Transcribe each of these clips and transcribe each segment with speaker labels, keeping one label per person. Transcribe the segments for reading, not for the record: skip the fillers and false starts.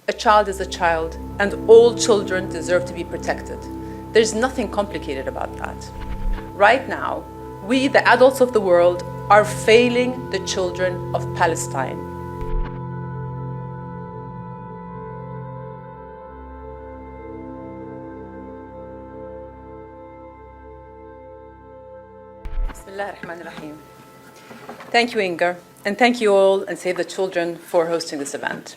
Speaker 1: A child is a child, and all children deserve to be protected. There's nothing complicated about that. Right now, we, the adults of the world, are failing the children of Palestine. Bismillah ar-Rahman ar-Rahim. Thank you, Inger, and thank you all and Save the Children for hosting this event.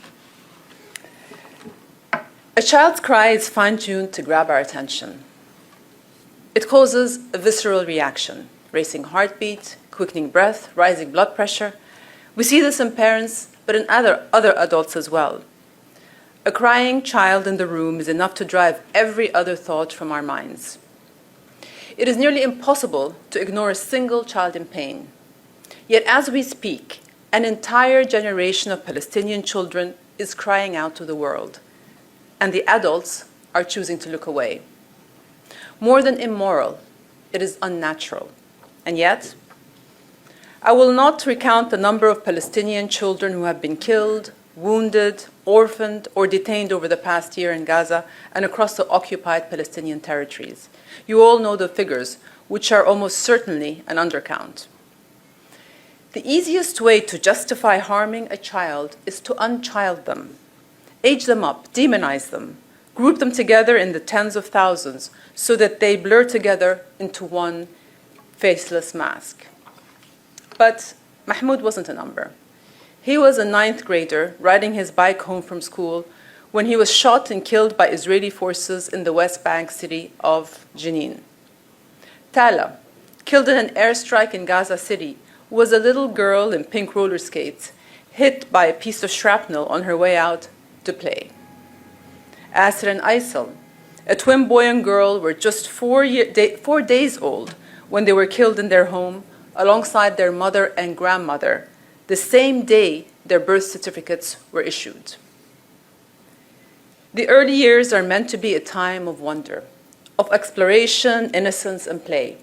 Speaker 1: A child's cry is fine-tuned to grab our attention. It causes a visceral reaction, racing heartbeat, quickening breath, rising blood pressure. We see this in parents, but in other adults as well. A crying child in the room is enough to drive every other thought from our minds. It is nearly impossible to ignore a single child in pain. Yet as we speak, an entire generation of Palestinian children is crying out to the world, and the adults are choosing to look away. More than immoral, it is unnatural. And yet, I will not recount the number of Palestinian children who have been killed, wounded, orphaned, or detained over the past year in Gaza and across the occupied Palestinian territories. You all know the figures, which are almost certainly an undercount. The easiest way to justify harming a child is to unchild them, age them up, demonize them, group them together in the tens of thousands so that they blur together into one faceless mask. But Mahmoud wasn't a number. He was a 9th grader riding his bike home from school when he was shot and killed by Israeli forces in the West Bank city of Jenin. Tala, killed in an airstrike in Gaza City, was a little girl in pink roller skates, hit by a piece of shrapnel on her way out to play. Asr and Aysel, a twin boy and girl, were just 4 days old when they were killed in their home alongside their mother and grandmother, the same day their birth certificates were issued. The early years are meant to be a time of wonder, of exploration, innocence, and play.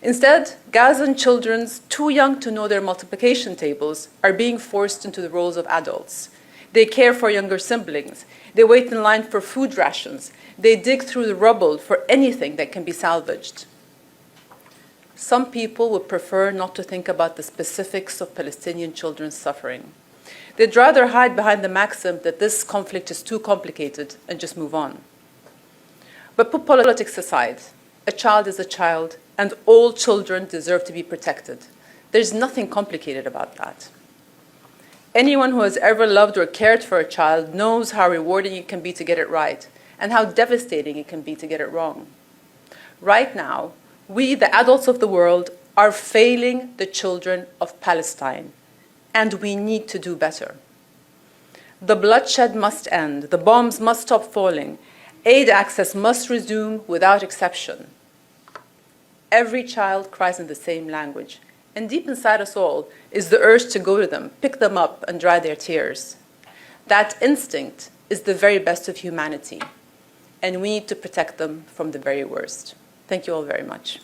Speaker 1: Instead, Gazan children, too young to know their multiplication tables, are being forced into the roles of adults. They care for younger siblings. They wait in line for food rations. They dig through the rubble for anything that can be salvaged. Some people would prefer not to think about the specifics of Palestinian children's suffering. They'd rather hide behind the maxim that this conflict is too complicated and just move on. But put politics aside, a child is a child, and all children deserve to be protected. There's nothing complicated about that. Anyone who has ever loved or cared for a child knows how rewarding it can be to get it right, and how devastating it can be to get it wrong. Right now, we, the adults of the world, are failing the children of Palestine, and we need to do better. The bloodshed must end, the bombs must stop falling, aid access must resume without exception. Every child cries in the same language, and deep inside us all is the urge to go to them, pick them up, and dry their tears. That instinct is the very best of humanity, and we need to protect them from the very worst. Thank you all very much.